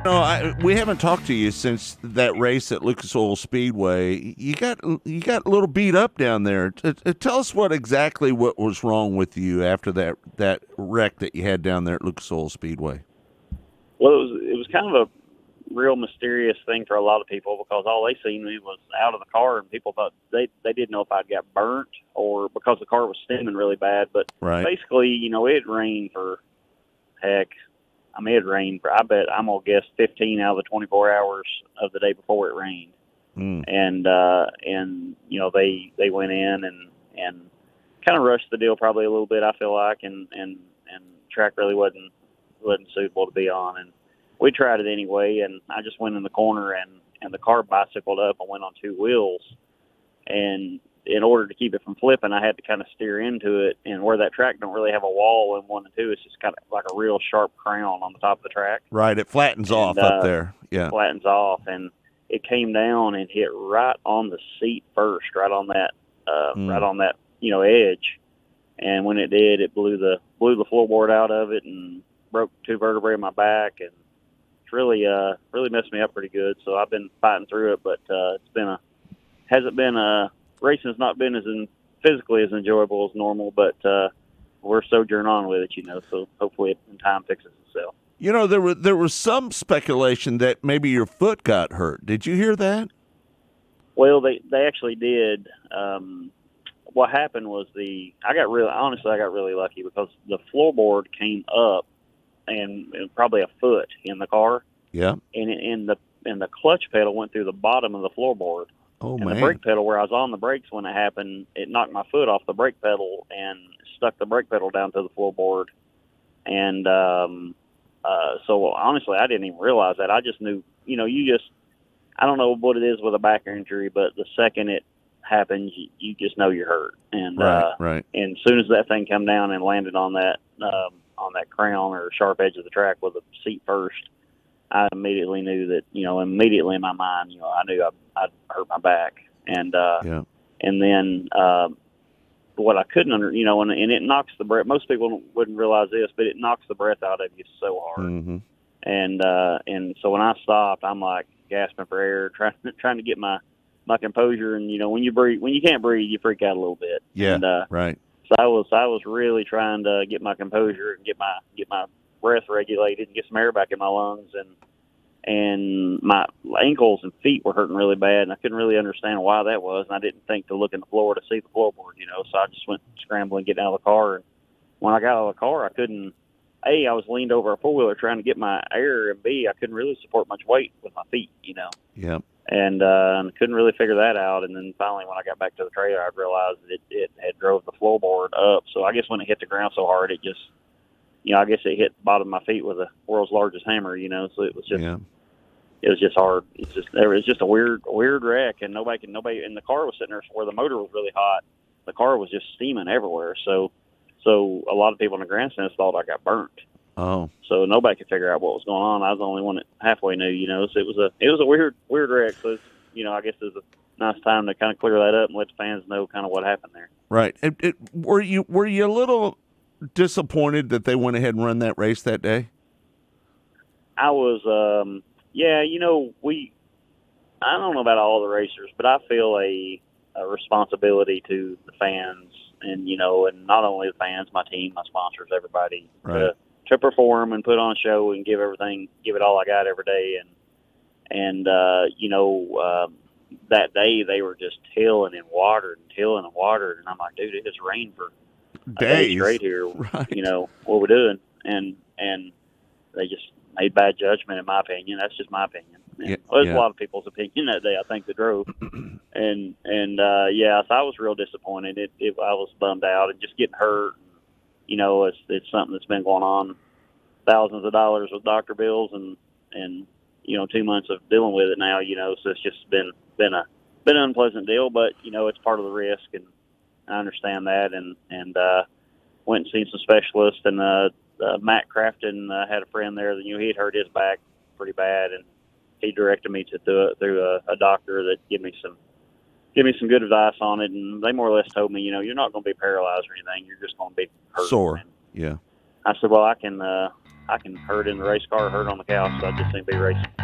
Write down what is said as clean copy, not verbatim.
We haven't talked to you since that race at Lucas Oil Speedway. You got a little beat up down there. Tell us what was wrong with you after that wreck that you had down there at Lucas Oil Speedway. Well, it was kind of a real mysterious thing for a lot of people because all they seen me was out of the car, and people thought they didn't know if I'd got burnt or because the car was steaming really bad. But basically, it had rained for heck. I mean, it rained for, I bet, I'm going to guess 15 out of the 24 hours of the day before it rained. And they went in and kind of rushed the deal probably a little bit, I feel like, and track really wasn't suitable to be on. And we tried it anyway, and I just went in the corner and the car bicycled up and went on two wheels. And in order to keep it from flipping, I had to kind of steer into it. And where that track don't really have a wall in 1 and 2, it's just kind of like a real sharp crown on the top of the track. Right, it flattens off up there. Yeah, flattens off, and it came down and hit right on the seat first, right on that edge. And when it did, it blew the floorboard out of it and broke 2 vertebrae in my back, and it's really messed me up pretty good. So I've been fighting through it, but racing's not been as physically as enjoyable as normal, but we're sojourning on with it, so hopefully it in time fixes itself. There was some speculation that maybe your foot got hurt. Did you hear that? Well, they actually did. What happened was I got really lucky because the floorboard came up and probably a foot in the car. Yeah. And the clutch pedal went through the bottom of the floorboard. Oh, and man. The brake pedal, where I was on the brakes when it happened, it knocked my foot off the brake pedal and stuck the brake pedal down to the floorboard. And so honestly, I didn't even realize that. I just knew, I don't know what it is with a back injury, but the second it happens, you just know you're hurt. And right. And as soon as that thing come down and landed on that crown or sharp edge of the track with the seat first, I immediately knew that, immediately in my mind, I knew I'd hurt my back. And and then what I couldn't and it knocks the breath. Most people wouldn't realize this, but it knocks the breath out of you so hard. Mm-hmm. And so when I stopped, I'm like gasping for air, trying to get my composure. And when you can't breathe, you freak out a little bit. Yeah, and, right. So I was really trying to get my composure and get my breath regulated and get some air back in my lungs, and my ankles and feet were hurting really bad, and I couldn't really understand why that was, and I didn't think to look in the floor to see the floorboard, so I just went scrambling, getting out of the car, and when I got out of the car, I couldn't, A, I was leaned over a four-wheeler trying to get my air, and B, I couldn't really support much weight with my feet, Yeah. And couldn't really figure that out, and then finally when I got back to the trailer, I realized that it had drove the floorboard up, so I guess when it hit the ground so hard, it just, I guess it hit the bottom of my feet with the world's largest hammer, so it was just, it was just hard. It was just a weird wreck, and nobody, and the car was sitting there where the motor was really hot. The car was just steaming everywhere. So a lot of people in the grandstands thought I got burnt. Oh. So nobody could figure out what was going on. I was the only one that halfway knew, so it was a weird wreck. So I guess it was a nice time to kind of clear that up and let the fans know kind of what happened there. Right. Were you a little disappointed that they went ahead and run that race that day? I was, I don't know about all the racers, but I feel a responsibility to the fans and not only the fans, my team, my sponsors, everybody, right, to perform and put on a show and give it all I got every day. And that day they were just tilling and watered. And I'm like, dude, it has rained for a day straight here. Right. What we're doing. And they just made bad judgment, in my opinion. That's just my opinion. There's a lot of people's opinion that day, I think, that drove. So I was real disappointed. I was bummed out and just getting hurt. It's something that's been going on, thousands of dollars with doctor bills and 2 months of dealing with it now, so it's just been an unpleasant deal, but it's part of the risk, and I understand that, and went and seen some specialists, and Matt Crafton had a friend there that he had hurt his back pretty bad, and he directed me through a doctor that gave me some good advice on it, and they more or less told me, you're not going to be paralyzed or anything, you're just going to be hurt. Sore. Yeah. I said, well, I can I can hurt in the race car or hurt on the couch, so I just seem to be racing.